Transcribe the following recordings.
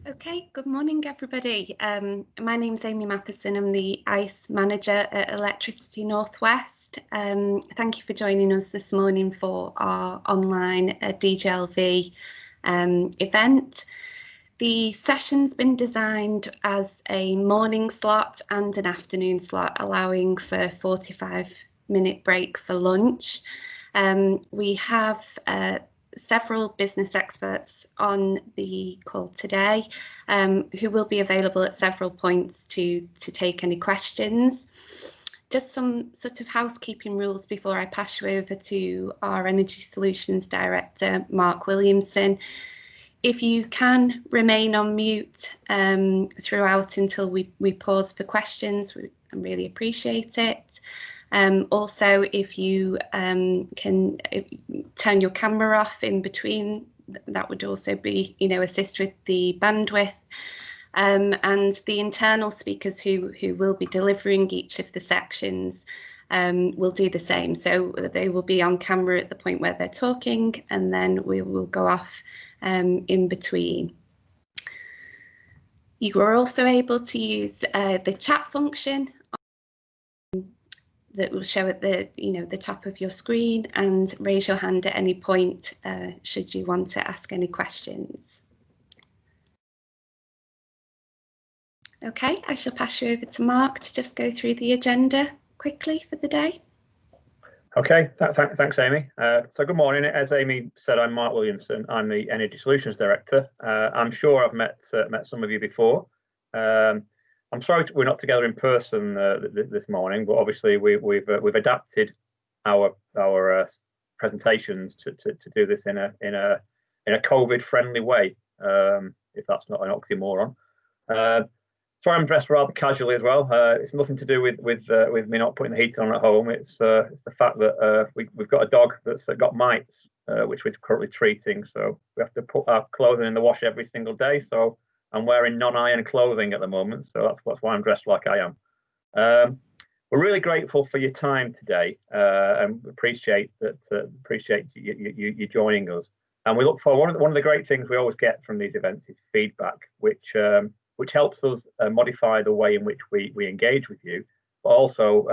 Okay, good morning everybody. My name's Amy Matheson. I'm the ICE manager at Electricity Northwest. Thank you for joining us this morning for our online DGLV event. The session's been designed as a morning slot and an afternoon slot, allowing for a 45-minute break for lunch. We have several business experts on the call today who will be available at several points to take any questions. Just some sort of housekeeping rules before I pass you over to our Energy Solutions Director, Mark Williamson. If you can remain on mute throughout until we pause for questions, I really appreciate it. Also, if you can turn your camera off in between, that would also be, assist with the bandwidth. And the internal speakers who will be delivering each of the sections will do the same. So they will be on camera at the point where they're talking, and then we will go off in between. You are also able to use the chat function that will show at the top of your screen, and raise your hand at any point should you want to ask any questions. Okay, I shall pass you over to Mark to just go through the agenda quickly for the day. Okay, thanks, Amy. So good morning. As Amy said, I'm Mark Williamson. I'm the Energy Solutions Director. I'm sure I've met some of you before. I'm sorry we're not together in person this morning, but obviously we've adapted our presentations to do this in a COVID-friendly way, if that's not an oxymoron. Sorry, I'm dressed rather casually as well. It's nothing to do with me not putting the heater on at home. It's the fact that we've got a dog that's got mites, which we're currently treating. So we have to put our clothing in the wash every single day. So I'm wearing non-iron clothing at the moment. So that's why I'm dressed like I am. We're really grateful for your time today, and appreciate you joining us. And we look for one of the great things we always get from these events is feedback, which helps us modify the way in which we engage with you, but also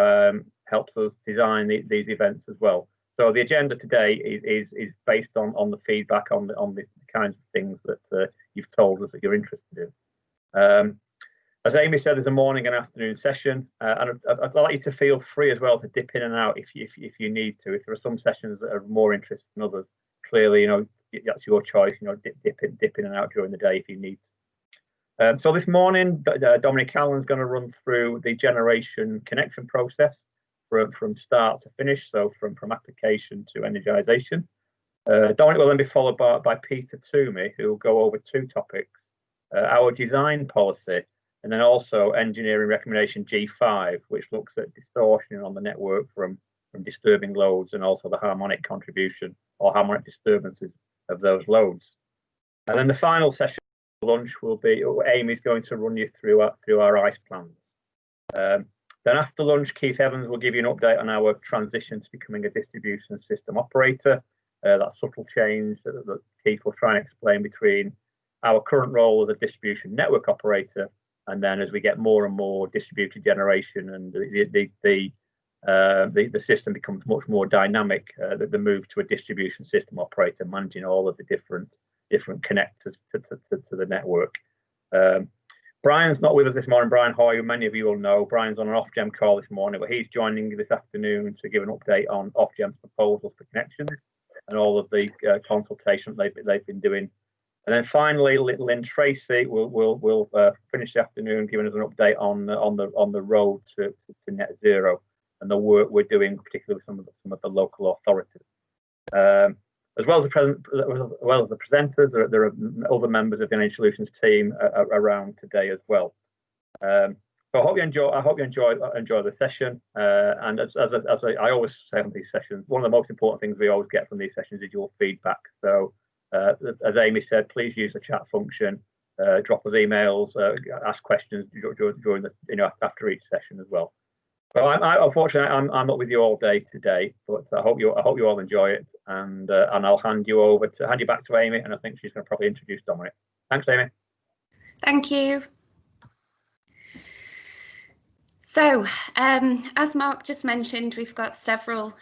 helps us design these events as well. So the agenda today is based on the feedback on the kinds of things that you've told us that you're interested in. As Amy said, there's a morning and afternoon session, and I'd like you to feel free as well to dip in and out if you need to. If there are some sessions that are more interesting than others, clearly, that's your choice. Dip in and out during the day if you need to. So this morning, Dominic Allen's going to run through the generation connection process from start to finish, so from application to energization. Dominic will then be followed by Peter Toomey, who will go over two topics, our design policy, and then also engineering recommendation G5, which looks at distortion on the network from disturbing loads, and also the harmonic contribution or harmonic disturbances of those loads. And then the final session, lunch, will be Amy's going to run you through our ICE plans. Then after lunch, Keith Evans will give you an update on our transition to becoming a distribution system operator. That subtle change that Keith will try and explain between our current role as a distribution network operator, and then as we get more and more distributed generation and the system becomes much more dynamic, the move to a distribution system operator managing all of the different connectors to the network. Brian's not with us this morning. Brian Hoy, who many of you will know. Brian's on an Ofgem call this morning, but he's joining this afternoon to give an update on Ofgem's proposals for connections and all of the consultation they've been doing. And then finally, Lynn Tracy will finish the afternoon giving us an update on the road to net zero and the work we're doing, particularly with some of the local authorities. As well as the presenters, there are other members of the Energy Solutions team around today as well. So I hope you enjoy the session. And as I always say on these sessions, one of the most important things we always get from these sessions is your feedback. So as Amy said, please use the chat function, drop us emails, ask questions during the after each session as well. Well, unfortunately, I'm not with you all day today, but I hope you all enjoy it, and I'll hand you back to Amy, and I think she's going to probably introduce Dominic. Thanks, Amy. Thank you. So, as Mark just mentioned, we've got several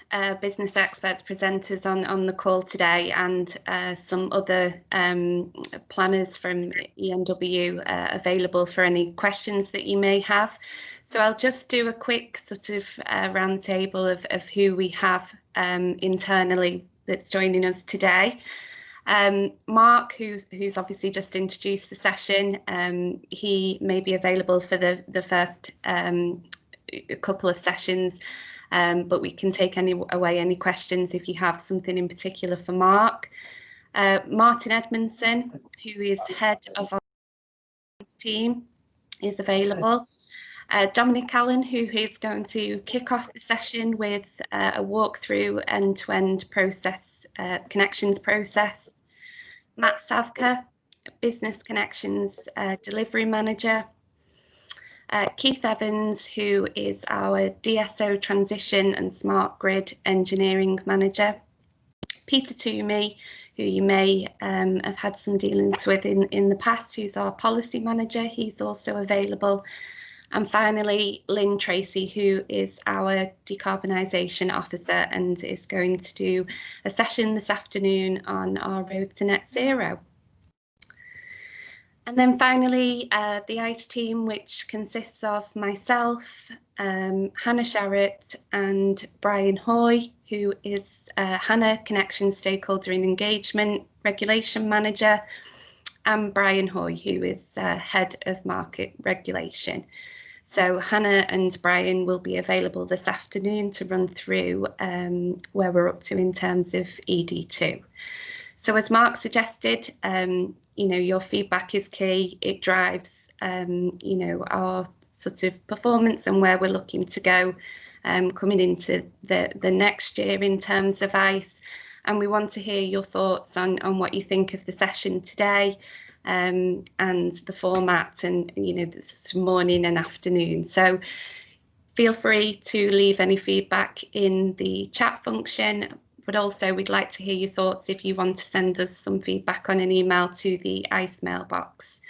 business experts presenters on the call today, and some other planners from ENW available for any questions that you may have. So I'll just do a quick sort of round table of who we have internally that's joining us today. Mark, who's obviously just introduced the session, he may be available for the first couple of sessions, but we can take away any questions if you have something in particular for Mark. Martin Edmondson, who is head of our team, is available. Dominic Allen, who is going to kick off the session with a walkthrough end-to-end process, connections process. Matt Savka, Business Connections Delivery Manager. Keith Evans, who is our DSO Transition and Smart Grid Engineering Manager. Peter Toomey, who you may have had some dealings with in the past, who's our Policy Manager. He's also available. And finally, Lynn Tracy, who is our Decarbonisation Officer and is going to do a session this afternoon on our road to net zero. And then finally, the ICE team, which consists of myself, Hannah Sharrett and Brian Hoy, who is Hannah Connection Stakeholder and Engagement Regulation Manager, and Brian Hoy, who is Head of Market Regulation. So Hannah and Brian will be available this afternoon to run through where we're up to in terms of ED2. So as Mark suggested, your feedback is key. It drives, our sort of performance and where we're looking to go coming into the next year in terms of ICE. And we want to hear your thoughts on what you think of the session today. And the format and, this morning and afternoon. So feel free to leave any feedback in the chat function, but also we'd like to hear your thoughts if you want to send us some feedback on an email to the ICE mailbox.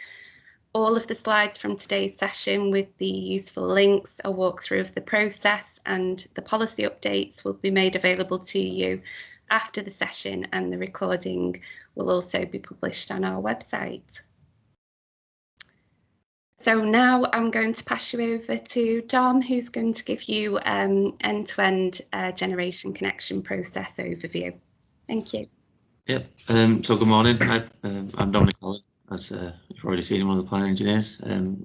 All of the slides from today's session with the useful links, a walkthrough of the process and the policy updates will be made available to you after the session, and the recording will also be published on our website. So now I'm going to pass you over to Dom, who's going to give you end-to-end generation connection process overview. Thank you. Yep. So good morning. I'm Dominic Allen, as you've already seen, I'm one of the planning engineers.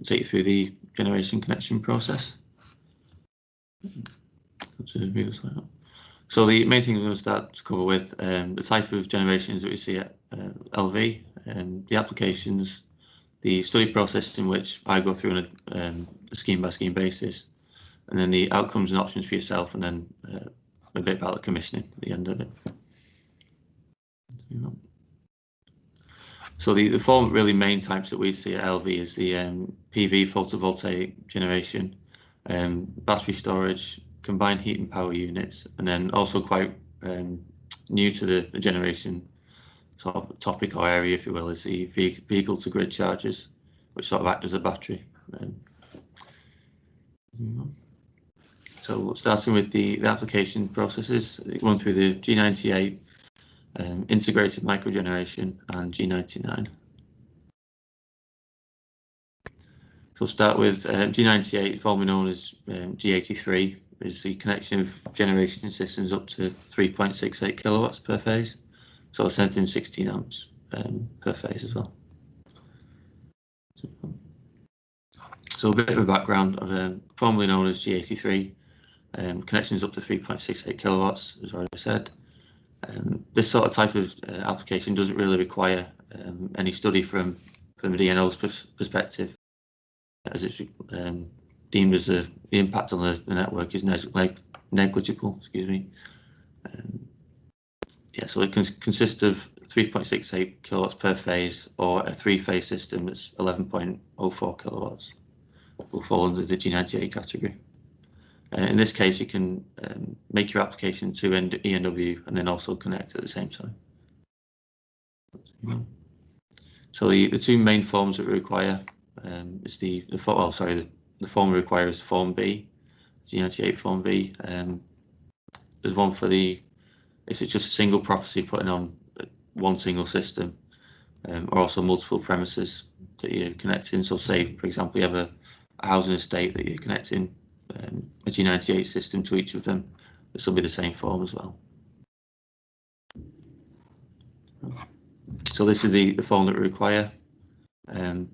Take you through the generation connection process. So the main thing we're going to start to cover with the type of generations that we see at LV, the applications, the study process in which I go through on a scheme-by-scheme basis, and then the outcomes and options for yourself, and then a bit about the commissioning at the end of it. So the four really main types that we see at LV is the PV photovoltaic generation, battery storage, combined heat and power units, and then also quite new to the generation sort of topic or area, if you will, is the vehicle to grid chargers, which sort of act as a battery. So starting with the application processes, run through the G98, integrated microgeneration, and G99. So we'll start with G98, formerly known as G83, is the connection of generation systems up to 3.68 kilowatts per phase. So it's sent in 16 amps per phase as well. So a bit of a background of formerly known as G83, connections up to 3.68 kilowatts, as I already said. This sort of type of application doesn't really require any study from the DNO's perspective, as it's deemed as the impact on the network is negligible. Excuse me. Yeah, so it can consist of 3.68 kilowatts per phase, or a three-phase system that's 11.04 kilowatts. Will fall under the G98 category. In this case, you can make your application to ENW and then also connect at the same time. So the two main forms that we require is the form we require is Form B, G98 Form B. There's one for if it's just a single property putting on one single system, or also multiple premises that you're connecting. So say, for example, you have a housing estate that you're connecting a G98 system to each of them. This will be the same form as well. So this is the form that we require. The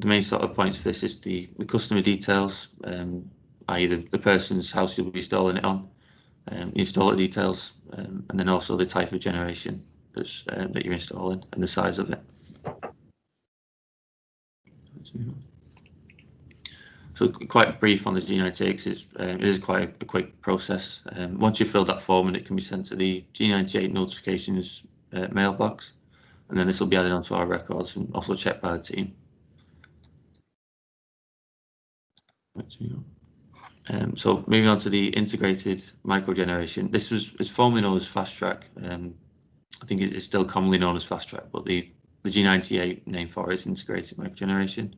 main sort of points for this is the customer details, i.e. the person's house you'll be installing it on, installer details, and then also the type of generation that you're installing and the size of it. So quite brief on the G98, it is quite a quick process. Once you fill that form, and it can be sent to the G98 notifications mailbox, and then this will be added onto our records and also checked by the team. So moving on to the integrated microgeneration. This is formerly known as Fast Track. I think it is still commonly known as Fast Track, but the G98 name for it is integrated microgeneration.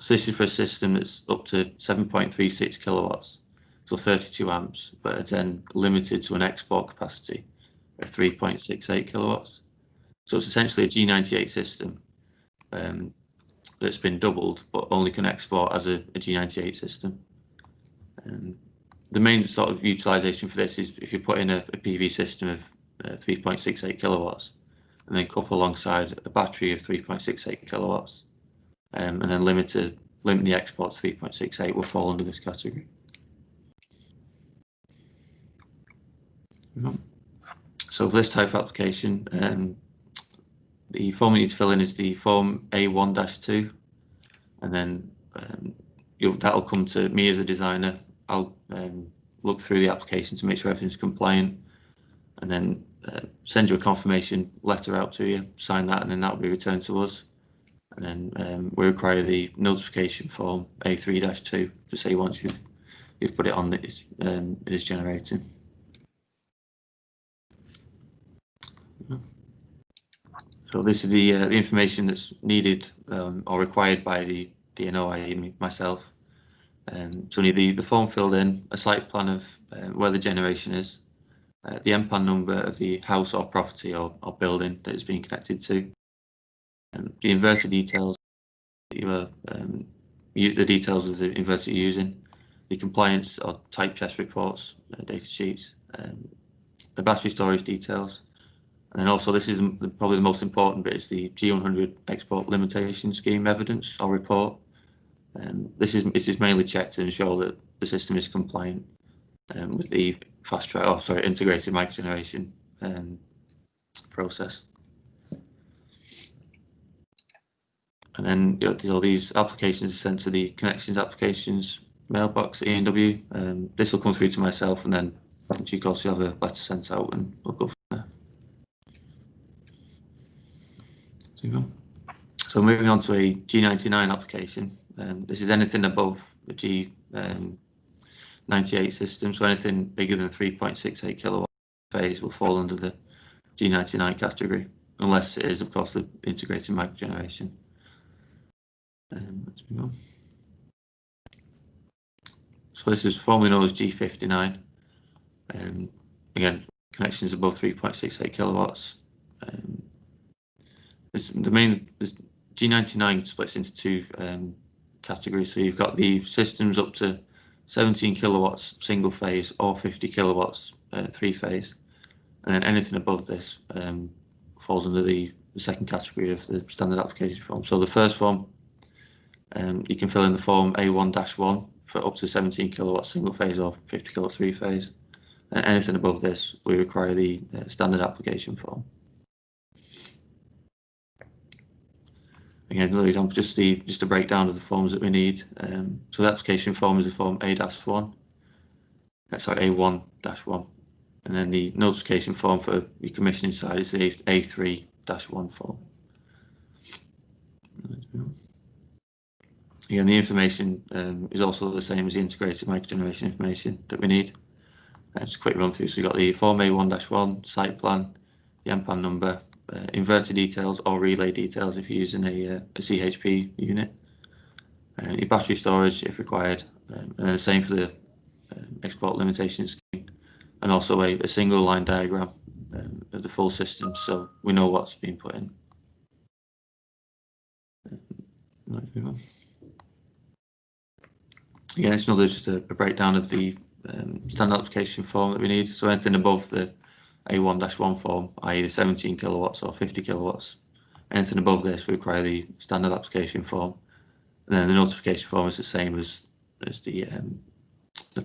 So this is for a system that's up to 7.36 kilowatts, so 32 amps, but then limited to an export capacity of 3.68 kilowatts. So it's essentially a G98 system that's been doubled, but only can export as a G98 system. The main sort of utilization for this is if you put in a PV system of 3.68 kilowatts, and then couple alongside a battery of 3.68 kilowatts, and then limit the export to 3.68 will fall under this category. So for this type of application, the form you need to fill in is the form A1-2, and then that'll come to me as a designer. I'll look through the application to make sure everything's compliant, and then send you a confirmation letter out to you, sign that, and then that will be returned to us. And then we require the notification form A3-2 to say once you've put it on that it is generating. So this is the information that's needed or required by the DNO, i.e. myself. So we need the form filled in, a site plan of where the generation is, the MPAN number of the house or property or building that it's being connected to, the inverter details, the details of the inverter you're using, the compliance or type test reports, data sheets, the battery storage details, and then also this is probably the most important bit, is the G100 export limitation scheme evidence or report. This is mainly checked to ensure that the system is compliant with the integrated microgeneration process. And then all these applications are sent to the connections applications mailbox at ENWL. This will come through to myself, and then in due course you'll have a letter sent out, and we'll go from there. So moving on to a G99 application. This is anything above the G98 system, so anything bigger than 3.68 kilowatt phase will fall under the G99 category, unless it is, of course, the integrated microgeneration. Let's move on. So this is formerly known as G59. Again, connections above 3.68 kilowatts. The G99 splits into two categories. So you've got the systems up to 17 kilowatts single phase or 50 kilowatts three phase, and then anything above this falls under the second category of the standard application form. So the first one, you can fill in the form A1-1 for up to 17 kilowatts single phase or 50 kilowatts three phase, and anything above this we require the standard application form. Again, another example, just a breakdown of the forms that we need. So the application form is the form A-1, A1-1, and then the notification form for your commissioning side is the A3-1 form. Again, the information is also the same as the integrated microgeneration information that we need. Just a quick run through. So you've got the form A1-1, site plan, the MPAN number, inverter details or relay details if you're using a CHP unit. Your battery storage if required, and then the same for the export limitation scheme, and also a single line diagram of the full system, so we know what's been put in. Again, it's another just a breakdown of the standard application form that we need. So anything above the A1-1 form, i.e. the 17 kilowatts or 50 kilowatts, anything above this we require the standard application form. And then the notification form is the same as the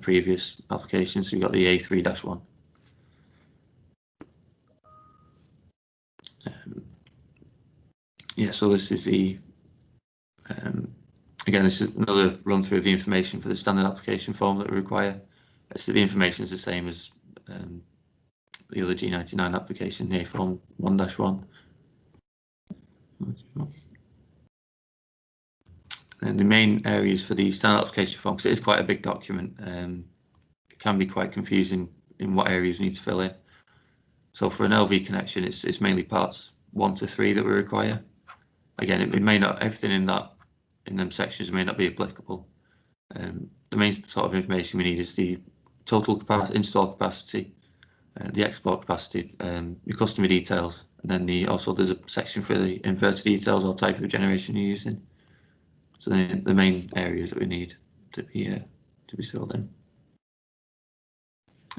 previous application. So you've got the A3-1. Yeah, so this is the again, this is another run through of the information for the standard application form that we require. So the information is the same as the other G99 application, the A form 1-1. And the main areas for the standard application form, because it is quite a big document, it can be quite confusing in what areas we need to fill in. So for an LV connection, it's mainly parts 1 to 3 that we require. Again, it may not, everything in them sections may not be applicable. The main sort of information we need is the total capacity, install capacity, the export capacity, your customer details, and then also there's a section for the inverter details or type of generation you're using. So the main areas that we need to be filled in.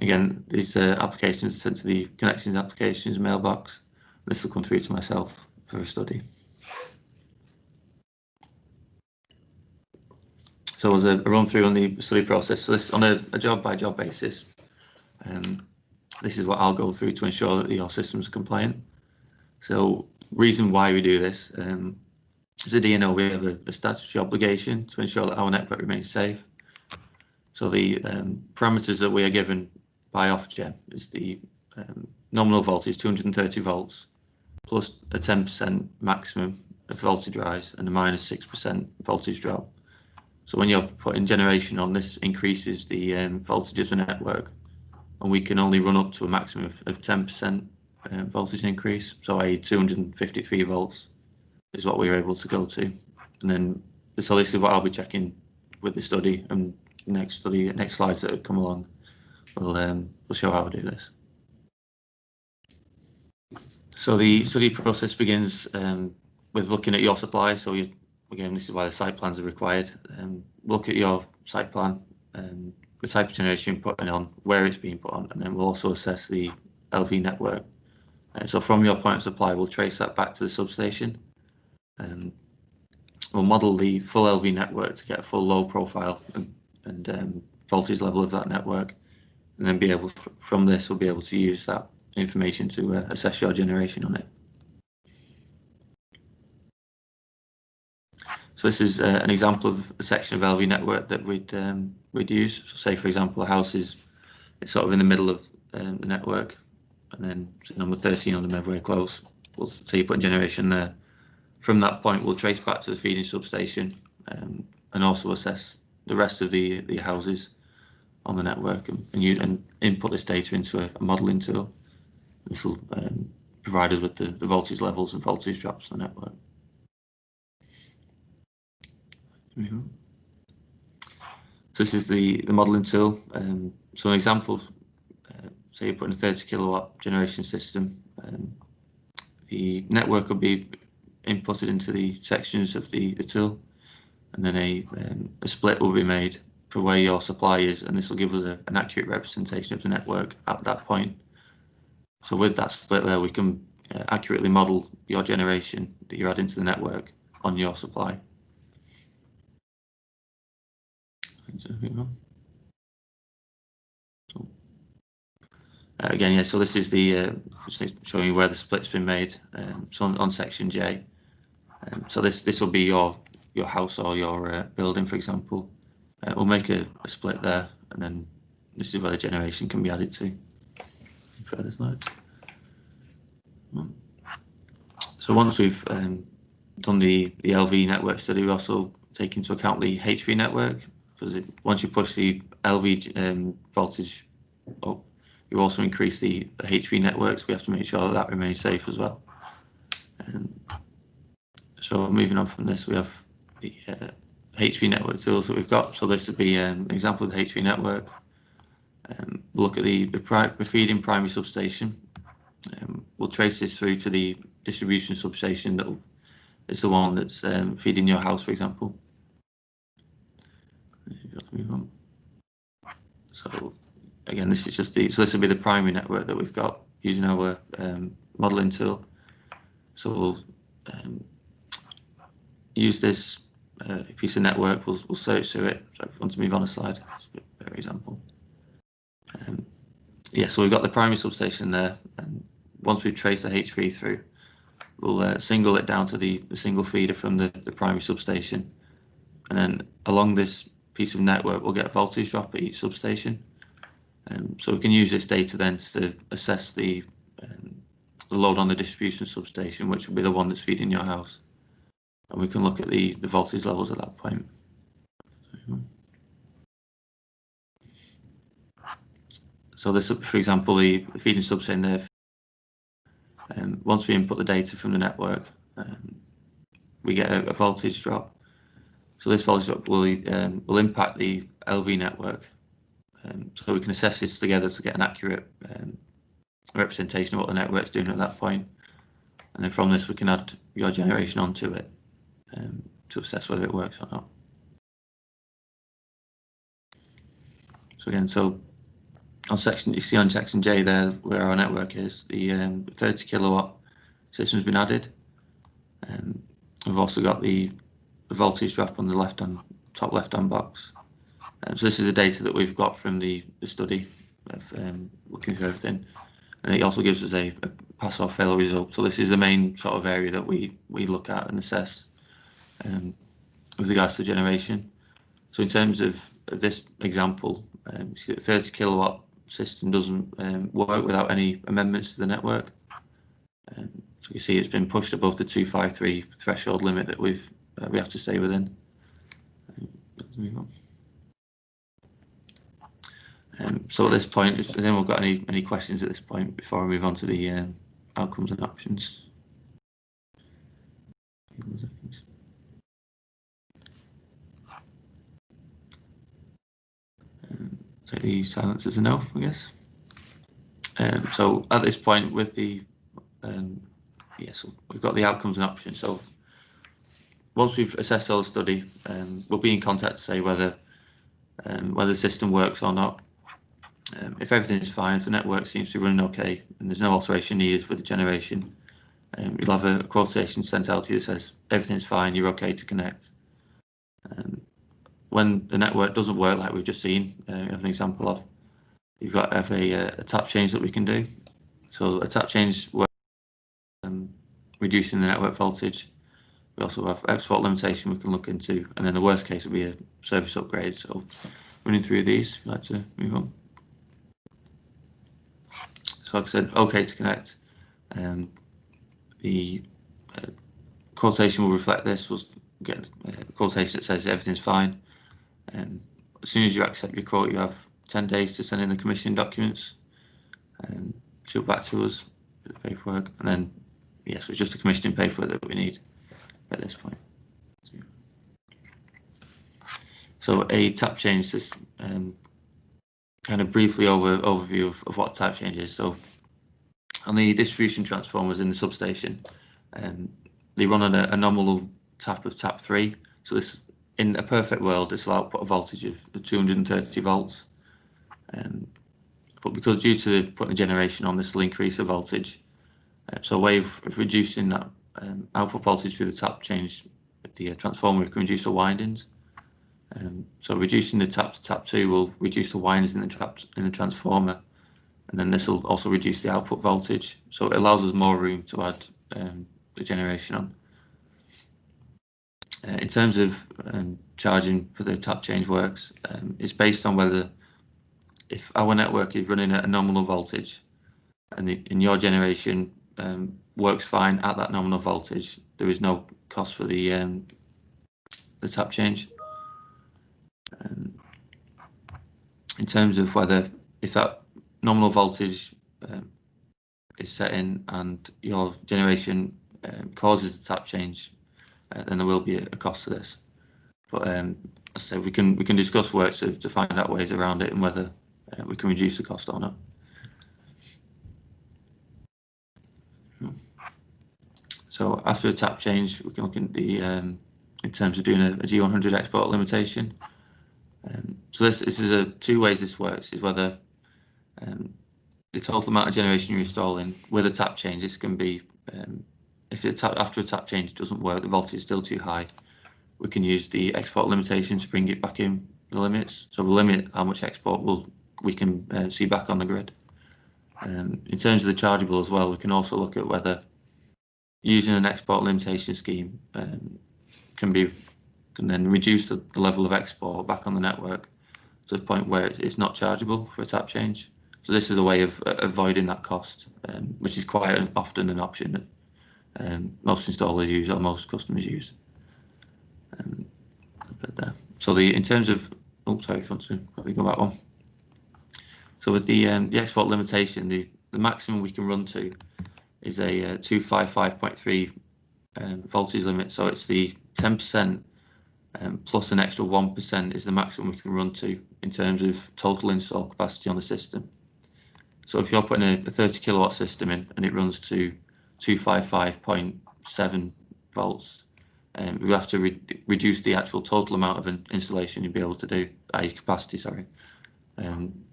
Again, these applications are sent to the connections applications mailbox. This will come through to myself for a study. So as a run through on the study process, so this on a job by job basis, this is what I'll go through to ensure that your systems are compliant. So reason why we do this, as a DNO, we have a statutory obligation to ensure that our network remains safe. So the parameters that we are given by Ofgem is the nominal voltage 230 volts plus a 10% maximum of voltage rise and a minus 6% voltage drop. So when you're putting generation on, this increases the voltage of the network, and we can only run up to a maximum of 10% voltage increase, so i.e. 253 volts is what we were able to go to. And then, so this is what I'll be checking with the study, and next slides that come along will show how to do this. So the study process begins with looking at your supply. So again, this is why the site plans are required. Look at your site plan, the type of generation you're putting on, where it's being put on, and then we'll also assess the LV network. So from your point of supply, we'll trace that back to the substation. We'll model the full LV network to get a full load profile and voltage level of that network, and then be able, from this, we'll be able to use that information to assess your generation on it. So this is an example of a section of LV network that we'd use. So say, for example, a house it's sort of in the middle of the network, and then number 13 on the midway close. We'll say you put generation there. From that point, we'll trace back to the feeding substation and also assess the rest of the houses on the network and input this data into a modelling tool. This will provide us with the voltage levels and voltage drops on the network. So this is the modelling tool. So an example, say you're putting a 30 kilowatt generation system, the network will be inputted into the sections of the tool, and then a split will be made for where your supply is, and this will give us an accurate representation of the network at that point. So with that split there, we can accurately model your generation that you're adding to the network on your supply. Again, yeah, so this is the showing you where the split's been made. So on section J, so this will be your house or your building, for example. We'll make a split there, and then this is where the generation can be added to. Further slides. So once we've done the LV network study, we also take into account the HV network, because once you push the LV voltage up, you also increase the HV networks. We have to make sure that remains safe as well. So moving on from this, we have the HV network tools that we've got. So this would be an example of the HV network. We'll look at the feeding primary substation. We'll trace this through to the distribution substation that is the one that's feeding your house, for example. Move on. So again, this is just this will be the primary network that we've got using our modeling tool. So we'll use this piece of network. We'll search through it. So if you want to move on a slide, for example. Yeah, so we've got the primary substation there, and once we trace the HV through, we'll single it down to the single feeder from the primary substation, and then along this piece of network we'll get a voltage drop at each substation. So we can use this data then to assess the load on the distribution substation, which will be the one that's feeding your house, and we can look at the voltage levels at that point. So this, for example, the feeding substation there. Once we input the data from the network, we get a voltage drop. So this voltage drop will impact the LV network. So we can assess this together to get an accurate representation of what the network's doing at that point. And then from this, we can add your generation onto it to assess whether it works or not. So again, on section, you see on section J there where our network is, the 30 kilowatt system's been added. We've also got the voltage drop on the top left-hand box. So this is the data that we've got from the study of looking through everything, and it also gives us a pass or fail result. So this is the main sort of area that we look at and assess with regards to generation. So in terms of this example, you see that 30 kilowatt system doesn't work without any amendments to the network. So you see it's been pushed above the 253 threshold limit that we have to stay within. Let's move on. So at this point, has anyone got any questions at this point before I move on to the outcomes and options? So the silence is a no, I guess. So at this point, with the so we've got the outcomes and options. So once we've assessed all the study, we'll be in contact to say whether the system works or not. If everything is fine, if the network seems to be running okay, and there's no alteration needed with the generation, you'll have a quotation sent out to you that says everything's fine, you're okay to connect. When the network doesn't work, like we've just seen, we have an example of, you've got to have a tap change that we can do. So a tap change works reducing the network voltage. We also have export limitation we can look into, and then the worst case would be a service upgrade. So running through these, I'd like to move on. So like I said, okay to connect. The quotation will reflect this. We'll get a quotation that says everything's fine. As soon as you accept your quote, you have 10 days to send in the commissioning documents and show back to us for the paperwork. And then, yes, it's just the commissioning paperwork that we need at this point. So a tap change, this kind of briefly overview of what tap change is. So on the distribution transformers in the substation, they run on a nominal tap of tap 3. So this, in a perfect world, this will output a voltage of 230 volts. But because due to putting a generation on, this will increase the voltage. So a way of reducing that output voltage through the tap change with the transformer, we can reduce the windings. So reducing the tap to tap 2 will reduce the windings in the transformer, and then this will also reduce the output voltage. So it allows us more room to add the generation on. In terms of charging for the tap change works, it's based on whether, if our network is running at a nominal voltage and in your generation works fine at that nominal voltage, there is no cost for the tap change. In terms of whether, if that nominal voltage is set in and your generation causes the tap change, then there will be a cost to this. But as I said, we can discuss works to find out ways around it and whether we can reduce the cost or not. So after a tap change, we can look at the in terms of doing a G100 export limitation. So this is two ways this works, is whether the total amount of generation you're installing with a tap change. This can be if after a tap change it doesn't work, the voltage is still too high, we can use the export limitation to bring it back in the limits. So we'll limit how much export we can see back on the grid. In terms of the chargeable as well, we can also look at whether using an export limitation scheme can then reduce the level of export back on the network to the point where it's not chargeable for a tap change. So this is a way of avoiding that cost, which is quite often an option that most installers use or most customers use. So in terms of, oh sorry, if you want to probably go back one. So with the export limitation, the maximum we can run to is a 255.3 voltage limit. So it's the 10% plus an extra 1% is the maximum we can run to in terms of total install capacity on the system. So if you're putting a 30 kilowatt system in and it runs to 255.7 volts, we have to reduce the actual total amount of installation you'll be able to do, i.e. capacity, sorry.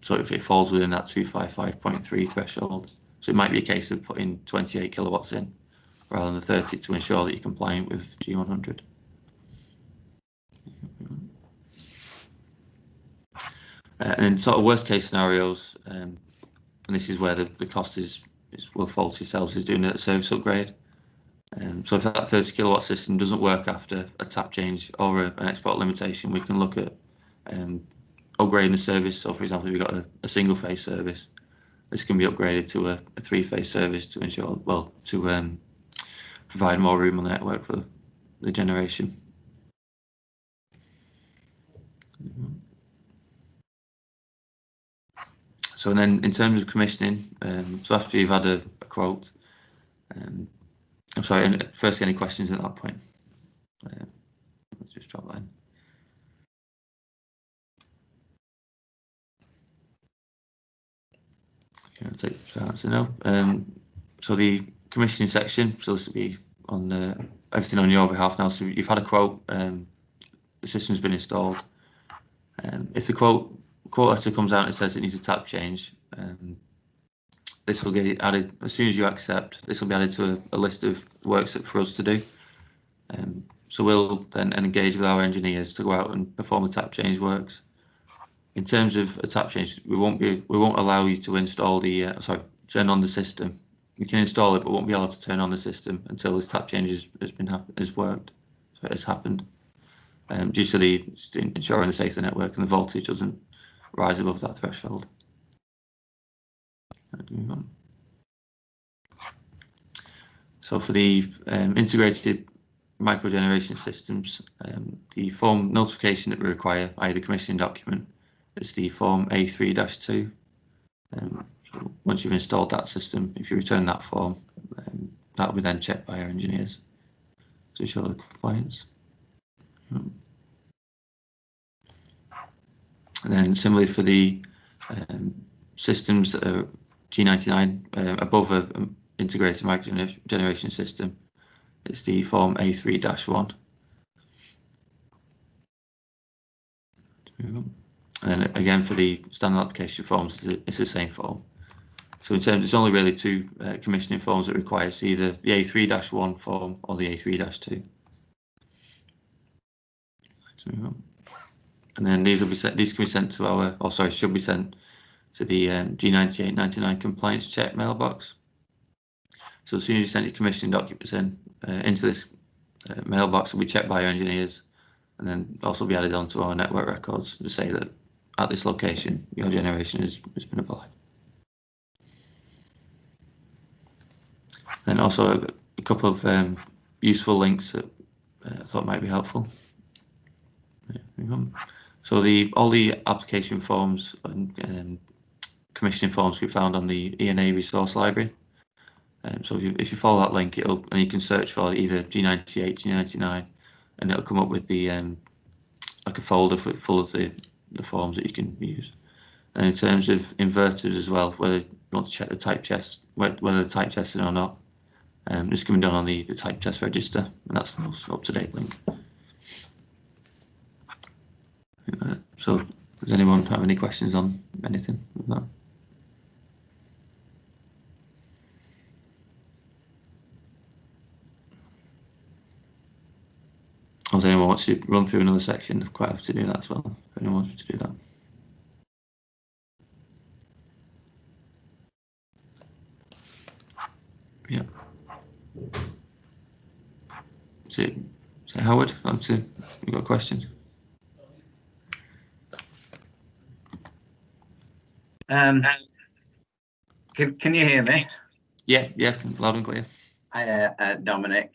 So if it falls within that 255.3 threshold, so it might be a case of putting 28 kilowatts in rather than 30 to ensure that you're compliant with G100. And sort of worst case scenarios, and this is where the cost will fall to yourselves, is doing a service upgrade. So if that 30 kilowatt system doesn't work after a tap change or an export limitation, we can look at upgrading the service. So for example, if you've got a single phase service, this can be upgraded to a 3-phase service to ensure, well, to provide more room on the network for the generation. So then in terms of commissioning, so after you've had a quote, I'm sorry, first any questions at that point? Let's just drop that in. Okay, I'll take that answer now. So the commissioning section, so this will be on everything on your behalf now. So you've had a quote, the system's been installed. If the quote letter comes out and it says it needs a tap change, this will get added as soon as you accept. This will be added to a list of works for us to do. So we'll then engage with our engineers to go out and perform the tap change works. In terms of a tap change, we won't allow you to install the turn on the system. You can install it, but won't be able to turn on the system until this tap change has worked. So it has happened. Due to ensuring the safety of the network and the voltage doesn't rise above that threshold. So for the integrated microgeneration systems, the form notification that we require, i.e. the commissioning document, is the form A3-2. So once you've installed that system, if you return that form, that will be then checked by our engineers to ensure the compliance. And then similarly for the systems that are G99 above an integrated microgeneration system, it's the form A3-1. And then again for the standard application forms, it's the same form. So in terms, there's only really two commissioning forms that require, so either the A3-1 form or the A3-2. Let's move on. And then these can be sent to our, or sorry, should be sent to the G9899 compliance check mailbox. So as soon as you send your commissioning documents into this mailbox, it will be checked by our engineers, and then also be added onto our network records to say that at this location your generation has been applied. And also a couple of useful links that I thought might be helpful. So all the application forms and commissioning forms we found on the ENA resource library. So if you follow that link, and you can search for either G98, G99, and it'll come up with the like a folder full of the forms that you can use. And in terms of inverters as well, whether you want to check the type test, whether they're type tested or not, it's coming down on the type test register, and that's the most up-to-date link. So does anyone have any questions on anything with that? Or does anyone want to run through another section? I'm quite happy to do that as well, if anyone wants to do that. Yeah. So Howard, you got a question? Can you hear me? Yeah, loud and clear. Hi, Dominic.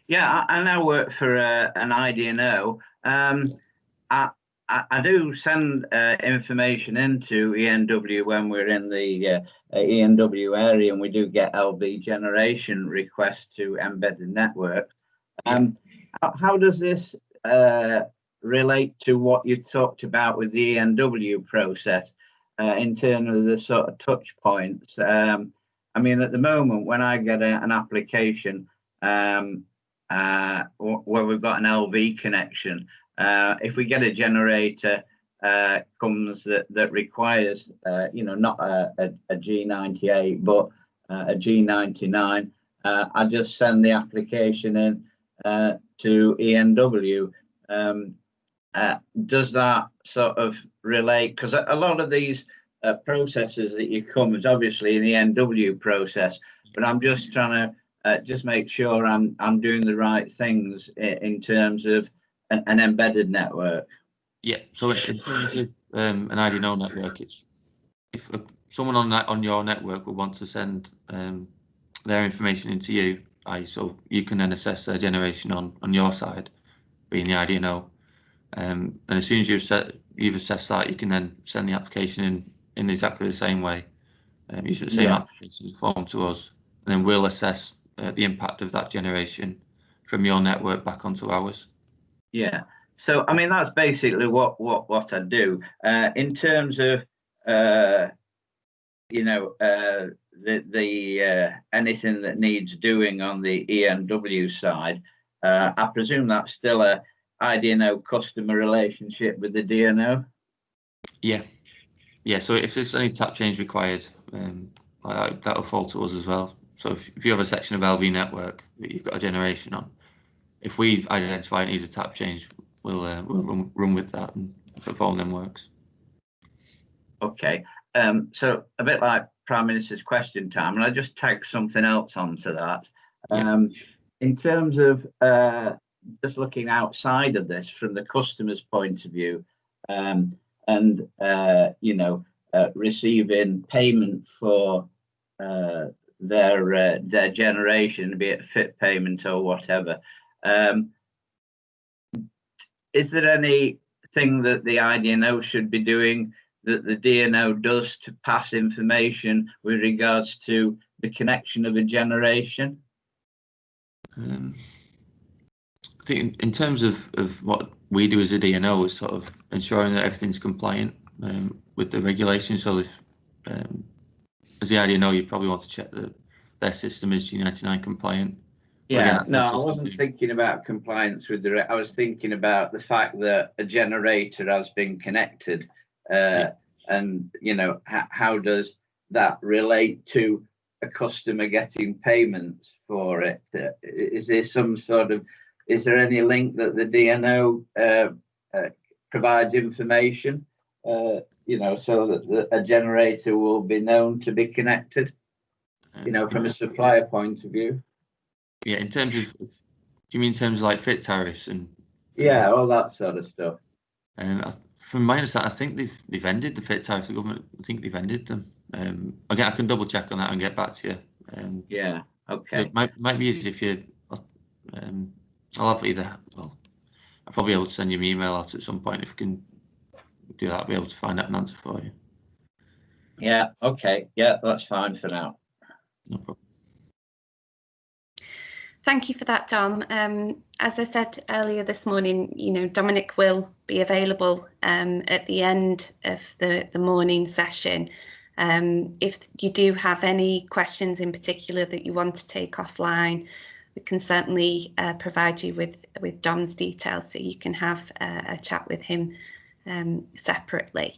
Yeah, I now work for an IDNO. I do send information into ENW when we're in the ENW area, and we do get LV generation requests to embedded network. How does this relate to what you talked about with the ENW process in terms of the sort of touch points? I mean, at the moment, when I get an application where we've got an LV connection, if we get a generator comes that requires, not a G98, but a G99, I just send the application in to ENW. Does that sort of relate? Because a lot of these processes that you come is obviously an ENW process, but I'm just trying to just make sure I'm doing the right things in terms of an embedded network. Yeah, so in terms of an IDNO network, it's if someone on your network will want to send their information into you, so you can then assess their generation on your side, being the IDNO, and as soon as you've assessed that, you can then send the application in exactly the same way, using the same application form to us, and then we'll assess the impact of that generation from your network back onto ours. Yeah. So I mean, that's basically what I do. In terms of anything that needs doing on the ENW side, I presume that's still a IDNO customer relationship with the DNO. Yeah. So if there's any tap change required, that'll fall to us as well. So if you have a section of LV network that you've got a generation on, if we identify it needs a tap change, we'll run with that and perform them works. Okay. So a bit like Prime Minister's question time, and I just tag something else onto that. In terms of just looking outside of this from the customer's point of view, and receiving payment for their generation, be it fit payment or whatever. Is there anything that the IDNO should be doing that the DNO does to pass information with regards to the connection of a generation? I think in terms of what we do as a DNO is sort of ensuring that everything's compliant with the regulations. So if, as the IDNO, you probably want to check that their system is G99 compliant. Yeah, no, I wasn't thinking about compliance with I was thinking about the fact that a generator has been connected, and how does that relate to a customer getting payments for it? Is there some sort of, is there any link that the DNO provides information, so that a generator will be known to be connected, from a supplier point of view? Yeah, in terms of, do you mean in terms of like fit tariffs and? Yeah, all that sort of stuff. From my understanding, I think they've ended the fit tariffs. The government, I think they've ended them. Again, I can double check on that and get back to you. Yeah. Okay. It might be easy if you. I'll have either. Well, I'll probably be able to send you an email out at some point if you can do that. I'll be able to find out an answer for you. Yeah. Okay. Yeah, that's fine for now. No problem. Thank you for that, Dom. As I said earlier this morning, Dominic will be available at the end of the morning session. If you do have any questions in particular that you want to take offline, we can certainly provide you with Dom's details so you can have a chat with him separately.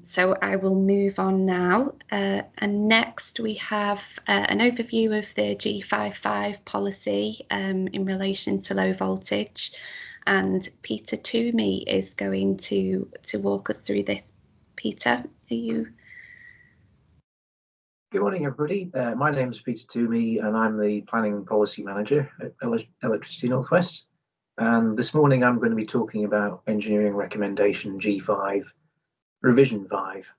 So I will move on now, and next we have an overview of the G55 policy in relation to low voltage, and Peter Toomey is going to walk us through this. Peter, are you? Good morning, everybody. My name is Peter Toomey, and I'm the Planning Policy Manager at Electricity North West. And this morning I'm going to be talking about Engineering Recommendation G5, Revision 5.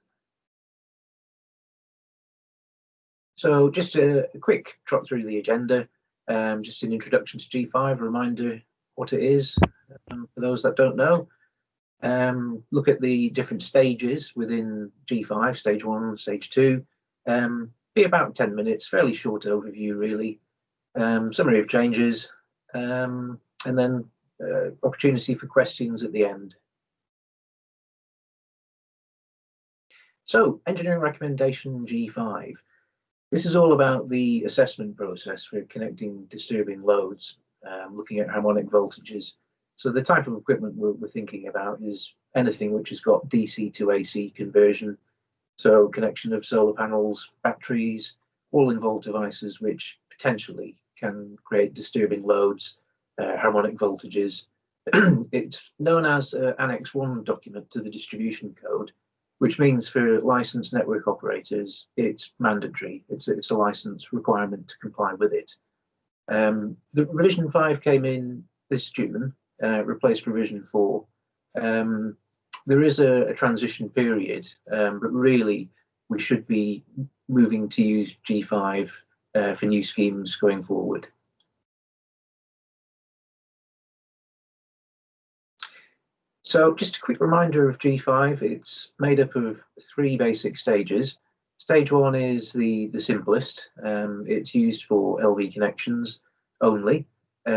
So just a quick trot through the agenda, just an introduction to G5, a reminder what it is for those that don't know. Look at the different stages within G5, stage 1, stage 2. Be about 10 minutes, fairly short overview really. Summary of changes, and then opportunity for questions at the end. So, Engineering Recommendation G5. This is all about the assessment process for connecting disturbing loads, looking at harmonic voltages. So the type of equipment we're thinking about is anything which has got DC to AC conversion, so connection of solar panels, batteries, all-involved devices which potentially can create disturbing loads, harmonic voltages. It's known as Annex 1 document to the distribution code, which means for licensed network operators, it's mandatory. It's a license requirement to comply with it. The revision 5 came in this June, replaced revision 4. There is a transition period, but really we should be moving to use G5 for new schemes going forward. So just a quick reminder of G5, it's made up of 3 basic stages. Stage 1 is the simplest. It's used for LV connections only.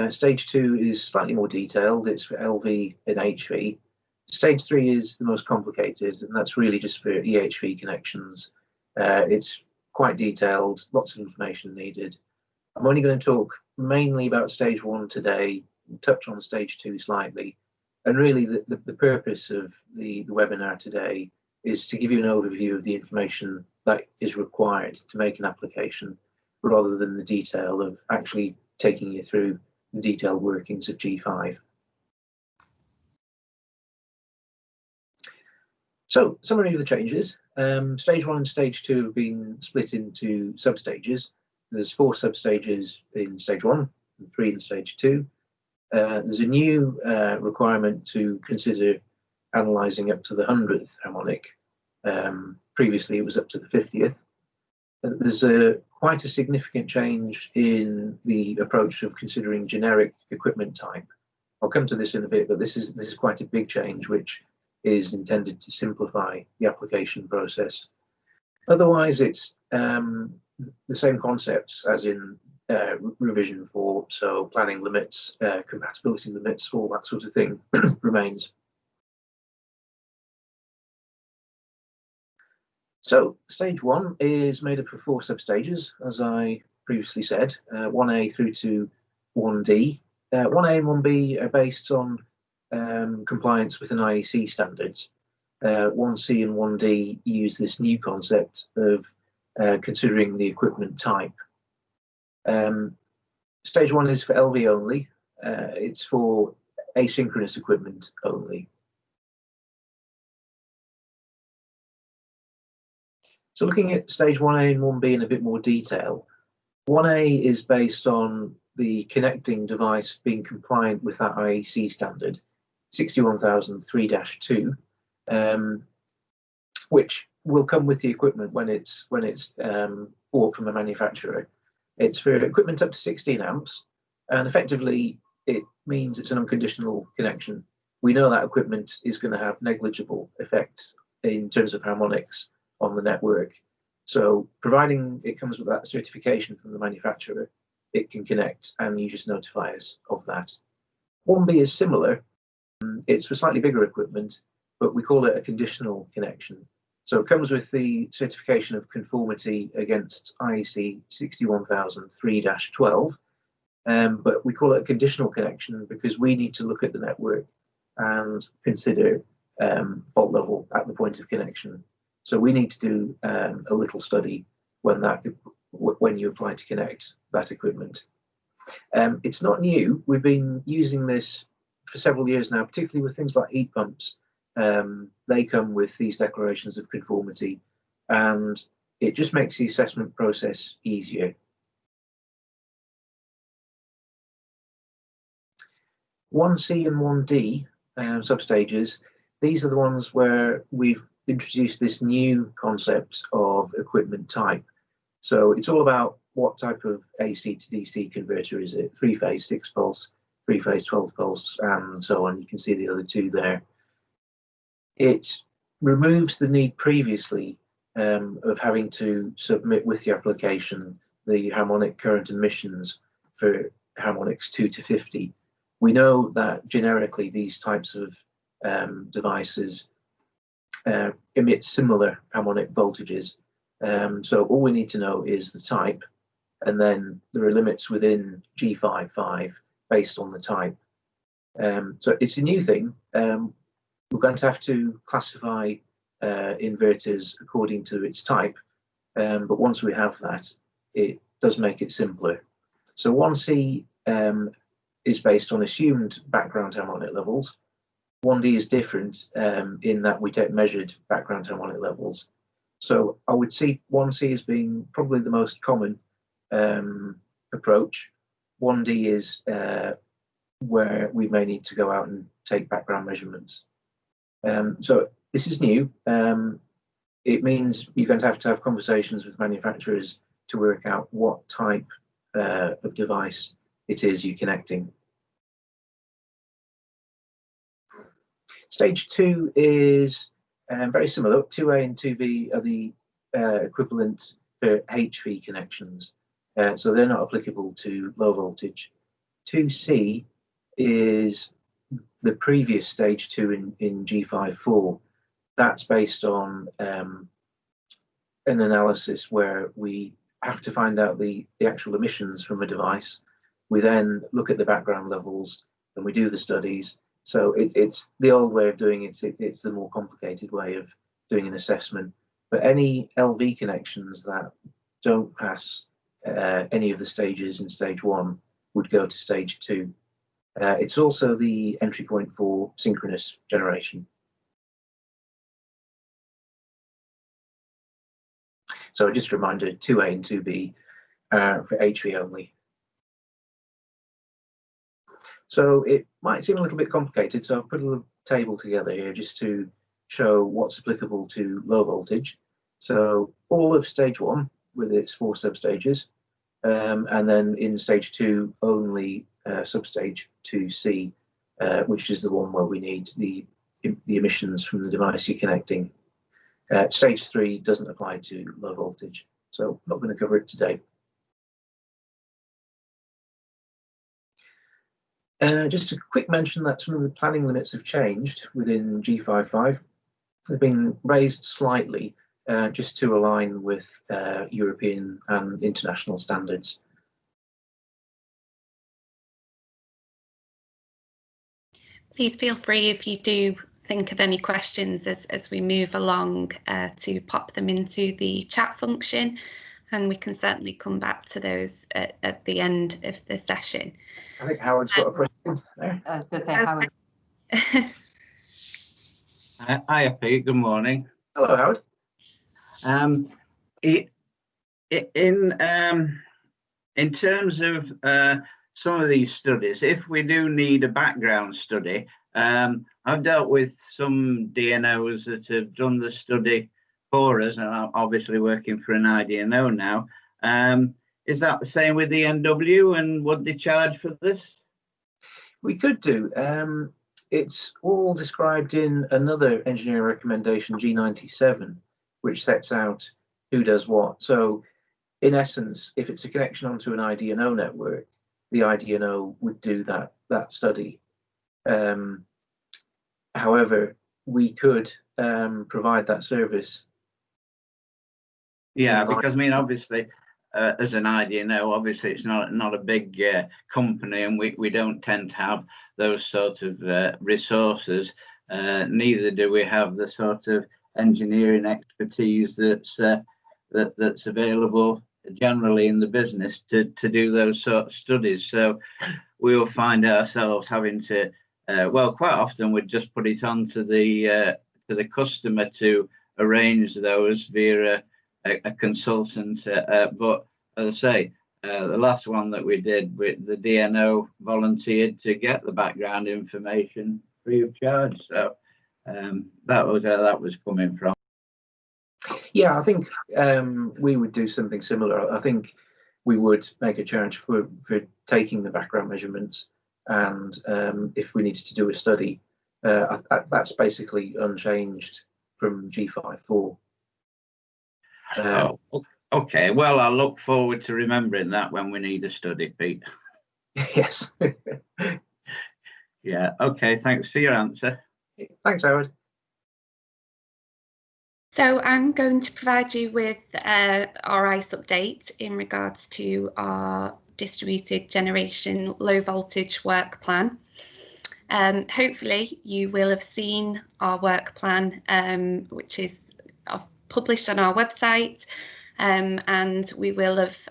Stage 2 is slightly more detailed. It's for LV and HV. Stage 3 is the most complicated, and that's really just for EHV connections. It's quite detailed, lots of information needed. I'm only going to talk mainly about stage 1 today, touch on stage 2 slightly. And really the purpose of the webinar today is to give you an overview of the information that is required to make an application, rather than the detail of actually taking you through the detailed workings of G5. So, summary of the changes. Stage 1 and stage 2 have been split into substages. There's 4 substages in stage 1 and 3 in stage 2. There's a new requirement to consider analysing up to the 100th harmonic. Previously it was up to the 50th. There's quite a significant change in the approach of considering generic equipment type. I'll come to this in a bit, but this is quite a big change which is intended to simplify the application process. Otherwise it's the same concepts as in revision 4, so planning limits, compatibility limits, all that sort of thing remains. So stage 1 is made up of 4 substages, as I previously said, 1A through to 1D. 1A and 1B are based on compliance with an IEC standards. 1C and 1D use this new concept of considering the equipment type. Stage 1 is for LV only. It's for asynchronous equipment only. So looking at stage 1A and 1B in a bit more detail, 1A is based on the connecting device being compliant with that IEC standard, 61003-2, which will come with the equipment when it's bought from a manufacturer. It's for equipment up to 16 amps, and effectively it means it's an unconditional connection. We know that equipment is going to have negligible effect in terms of harmonics on the network. So providing it comes with that certification from the manufacturer, it can connect, and you just notify us of that. 1B is similar. It's for slightly bigger equipment, but we call it a conditional connection. So it comes with the certification of conformity against IEC 61003-12, but we call it a conditional connection because we need to look at the network and consider fault level at the point of connection. So we need to do a little study when you apply to connect that equipment. It's not new. We've been using this for several years now, particularly with things like heat pumps. They come with these declarations of conformity, and it just makes the assessment process easier. 1C and 1D substages, these are the ones where we've introduced this new concept of equipment type. So it's all about what type of AC to DC converter is it? 3-phase 6-pulse, 3-phase 12-pulse, and so on. You can see the other two there. It removes the need previously of having to submit with the application the harmonic current emissions for harmonics 2 to 50. We know that generically these types of devices emit similar harmonic voltages. So all we need to know is the type, and then there are limits within G55 based on the type. So it's a new thing. We're going to have to classify inverters according to its type, but once we have that, it does make it simpler. So 1C is based on assumed background harmonic levels. 1D is different in that we take measured background harmonic levels. So I would see 1C as being probably the most common approach. 1D is where we may need to go out and take background measurements. So this is new. It means you're going to have conversations with manufacturers to work out what type of device it is you're connecting. Stage 2 is very similar. 2A and 2B are the equivalent for HV connections, so they're not applicable to low voltage. 2C is the previous stage 2 in G54. That's based on an analysis where we have to find out the actual emissions from a device. We then look at the background levels and we do the studies. So it's the old way of doing it. It's the more complicated way of doing an assessment. But any LV connections that don't pass any of the stages in stage 1 would go to stage 2. It's also the entry point for synchronous generation. So just a reminder, 2A and 2B for HV only. So it might seem a little bit complicated, so I've put a little table together here just to show what's applicable to low voltage. So all of stage 1 with its 4 substages, and then in stage 2 only substage 2C, which is the one where we need the emissions from the device you're connecting. Stage 3 doesn't apply to low voltage, so I'm not going to cover it today. Just a quick mention that some of the planning limits have changed within G55. They've been raised slightly just to align with European and international standards. Please feel free, if you do think of any questions as we move along, to pop them into the chat function, and we can certainly come back to those at the end of the session. I think Howard's got a question there. I was going to say, Howard. Hi, Pete. Good morning. Hello, Howard. In terms of some of these studies, if we do need a background study, I've dealt with some DNOs that have done the study for us, and I'm obviously working for an IDNO now. Is that the same with the ENWL, and would they charge for this? We could do. It's all described in another engineering recommendation, G97, which sets out who does what. So in essence, if it's a connection onto an IDNO network, the IDNO would do that study. However, we could provide that service. Yeah, because I mean, obviously, as an IDNO, obviously it's not a big company, and we don't tend to have those sort of resources. Neither do we have the sort of engineering expertise that's available generally in the business to do those sort of studies. So we will find ourselves having to, well, quite often we'd just put it on to the customer to arrange those via a consultant. But as I say, the last one that we did, with the DNO volunteered to get the background information free of charge. So that was where that was coming from. Yeah, I think we would do something similar. I think we would make a charge for taking the background measurements, and if we needed to do a study, that's basically unchanged from G5.4. Oh, okay. Well, I look forward to remembering that when we need a study, Pete. Yes. Yeah. Okay. Thanks for your answer. Thanks, Howard. So I'm going to provide you with our ICE update in regards to our distributed generation low voltage work plan. Hopefully you will have seen our work plan, which is published on our website, and we will have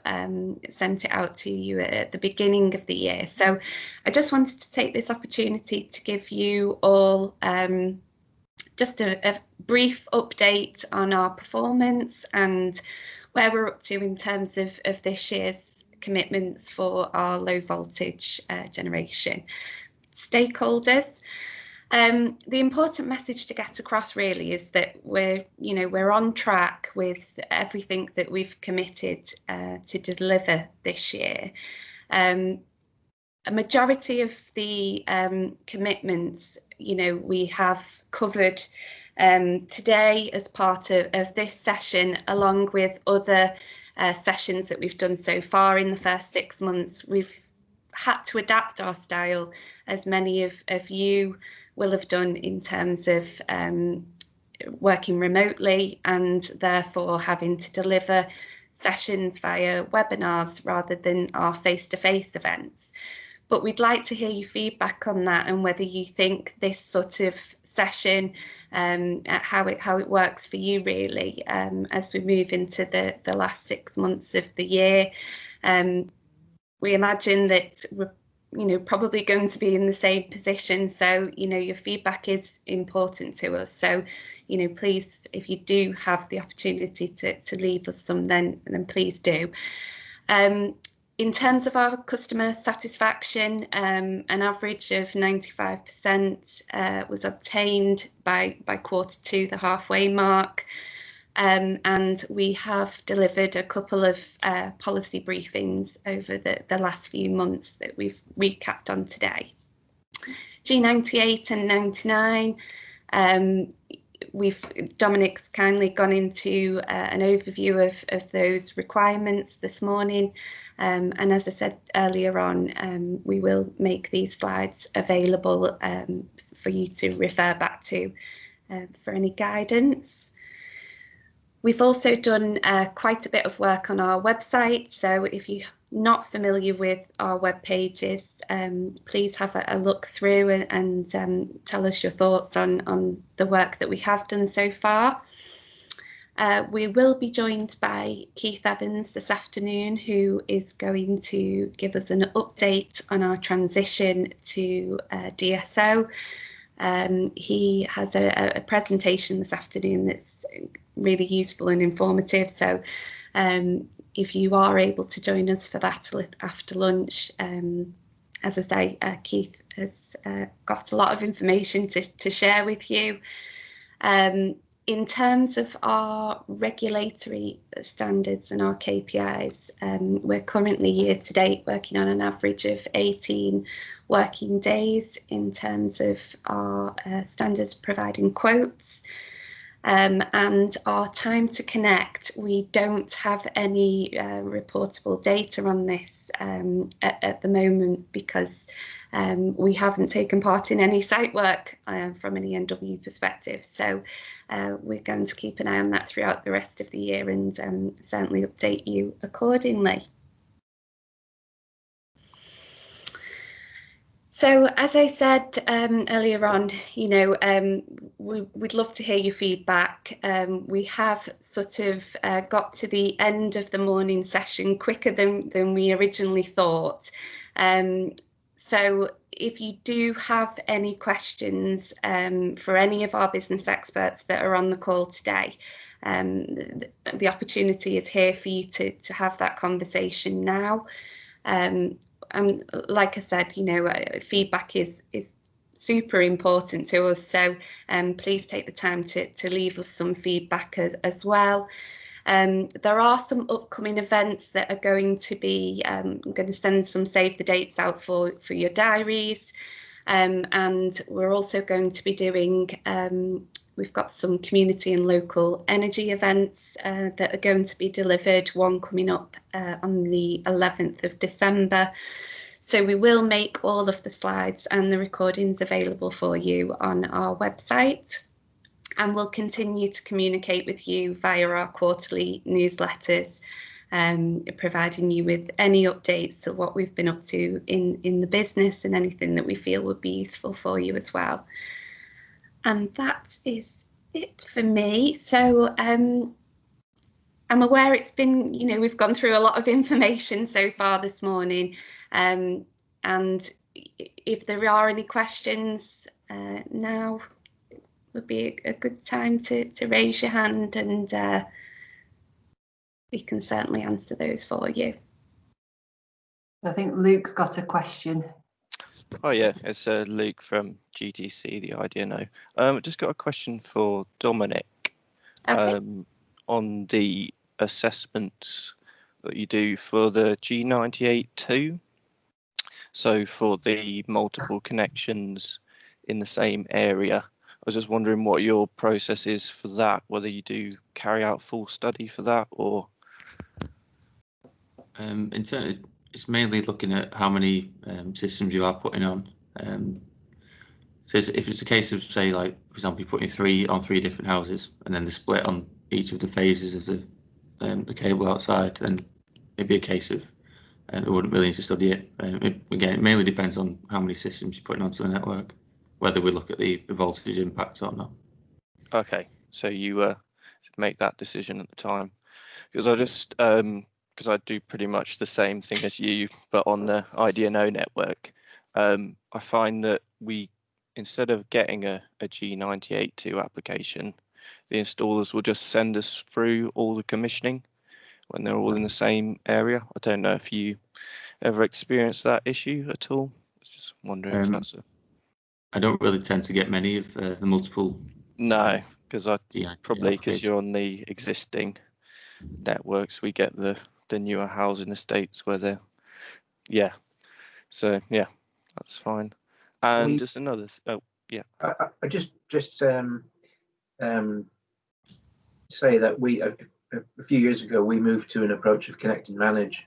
sent it out to you at the beginning of the year. So I just wanted to take this opportunity to give you all just a brief update on our performance and where we're up to in terms of this year's commitments for our low voltage generation. Stakeholders, the important message to get across really is that we're on track with everything that we've committed to deliver this year. A majority of the commitments, we have covered today as part of this session, along with other sessions that we've done so far in the first 6 months. We've had to adapt our style, as many of you will have done, in terms of working remotely and therefore having to deliver sessions via webinars rather than our face-to-face events. But we'd like to hear your feedback on that and whether you think this sort of session, how it works for you really, as we move into the last 6 months of the year. We imagine that we're probably going to be in the same position, so your feedback is important to us. So please, if you do have the opportunity to leave us some, then please do. In terms of our customer satisfaction, an average of 95% was obtained by Q2, the halfway mark, and we have delivered a couple of policy briefings over the last few months that we've recapped on today. G98 and 99, Dominic's kindly gone into an overview of those requirements this morning, and as I said earlier on, we will make these slides available for you to refer back to for any guidance. We've also done quite a bit of work on our website, so if you're not familiar with our web pages, please have a look through and tell us your thoughts on the work that we have done so far. We will be joined by Keith Evans this afternoon, who is going to give us an update on our transition to DSO. He has a presentation this afternoon that's really useful and informative, so if you are able to join us for that after lunch, as I say, Keith has got a lot of information to share with you. In terms of our regulatory standards and our KPIs, we're currently year to date working on an average of 18 working days in terms of our standards providing quotes. and our time to connect, we don't have any reportable data on this at the moment, because we haven't taken part in any site work from an ENW perspective. So we're going to keep an eye on that throughout the rest of the year, and certainly update you accordingly. So, as I said earlier on, we'd love to hear your feedback. We have sort of got to the end of the morning session quicker than we originally thought. So if you do have any questions for any of our business experts that are on the call today, the opportunity is here for you to have that conversation now. And like I said, feedback is super important to us. So please take the time to leave us some feedback as well. There are some upcoming events that are going to be, I'm going to send some save the dates out for your diaries. And we're also going to be doing, we've got some community and local energy events that are going to be delivered, one coming up on the 11th of December. So we will make all of the slides and the recordings available for you on our website. And we'll continue to communicate with you via our quarterly newsletters, providing you with any updates of what we've been up to in the business and anything that we feel would be useful for you as well. And that is it for me. So I'm aware it's been, we've gone through a lot of information so far this morning. And if there are any questions now would be a good time to raise your hand, and we can certainly answer those for you. I think Luke's got a question. Oh yeah, it's Luke from GTC, the IDNO. Just got a question for Dominic. Okay. On the assessments that you do for the G98.2. So for the multiple connections in the same area, I was just wondering what your process is for that, whether you do carry out full study for that or. In terms, it's mainly looking at how many systems you are putting on. So if it's a case of, say, like, for example, you're putting 3 on 3 different houses and then the split on each of the phases of the cable outside, then it'd be a case of we wouldn't really need to study it. Again, it mainly depends on how many systems you're putting onto the network, whether we look at the voltage impact or not. Okay, so you make that decision at the time, because I just because I do pretty much the same thing as you, but on the IDNO network. I find that we, instead of getting a G98.2 application, the installers will just send us through all the commissioning when they're all in the same area. I don't know if you ever experienced that issue at all. I was just wondering if that's a... I don't really tend to get many of the multiple. No, because probably because okay. you're on the existing networks, we get the newer housing estates where they're, yeah. So yeah, that's fine. And just another, oh yeah. I just say that we a few years ago we moved to an approach of connect and manage.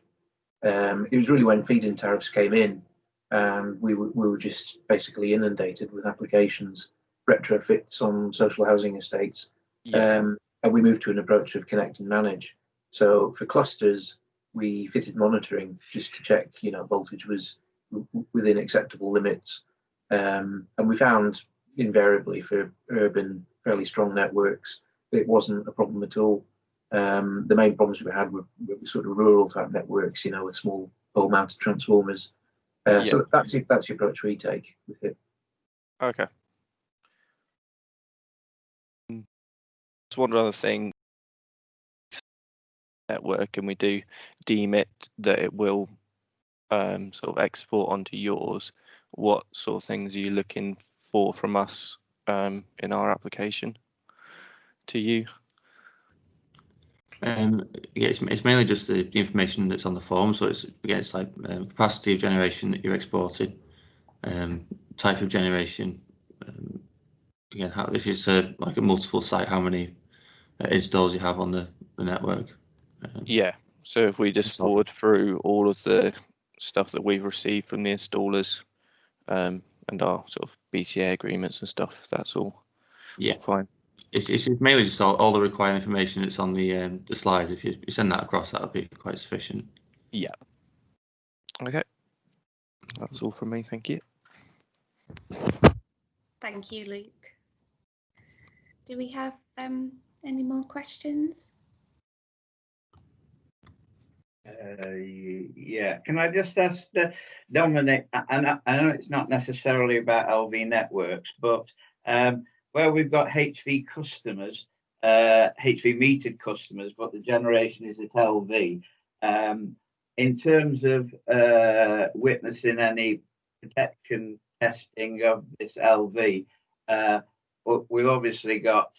It was really when feed-in tariffs came in, and we were just basically inundated with applications, retrofits on social housing estates, and we moved to an approach of connect and manage. So for clusters, we fitted monitoring just to check, voltage was within acceptable limits, and we found invariably for urban, fairly strong networks, it wasn't a problem at all. The main problems we had were sort of rural type networks, with small pole-mounted transformers. So that's the approach we take with it. Okay. Just one other thing. Network, and we do deem it that it will sort of export onto yours. What sort of things are you looking for from us in our application to you? It's mainly just the information that's on the form. So it's like capacity of generation that you're exporting, type of generation, again, if it's like a multiple site, how many installs you have on the network. Yeah. So if we just forward through all of the stuff that we've received from the installers, and our sort of BCA agreements and stuff, that's all. Yeah, fine. It's mainly just all the required information that's on the slides. If you send that across, that'll be quite sufficient. Yeah. Okay. That's all from me. Thank you. Thank you, Luke. Do we have any more questions? Yeah, can I just ask Dominic, and I know it's not necessarily about LV networks, but where we've got HV customers, HV metered customers, but the generation is at LV, in terms of witnessing any protection testing of this LV, we've obviously got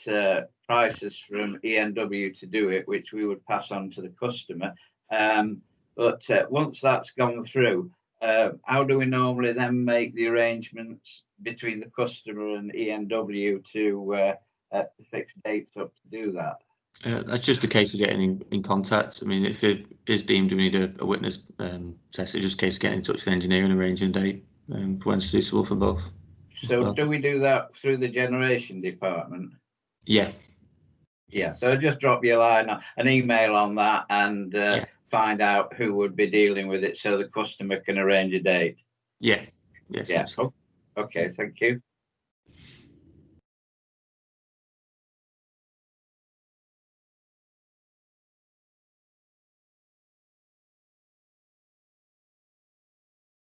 prices from ENW to do it, which we would pass on to the customer. But once that's gone through, how do we normally then make the arrangements between the customer and ENW to fix dates up to do that? That's just a case of getting in contact. I mean, if it is deemed we need a witness test, it's just a case of getting in touch with the engineer and arranging a date when suitable for both. So do we do that through the generation department? Yeah. Yeah, so just drop you a line, an email on that, and find out who would be dealing with it so the customer can arrange a date. Yeah. Yes. Yeah. Okay, thank you.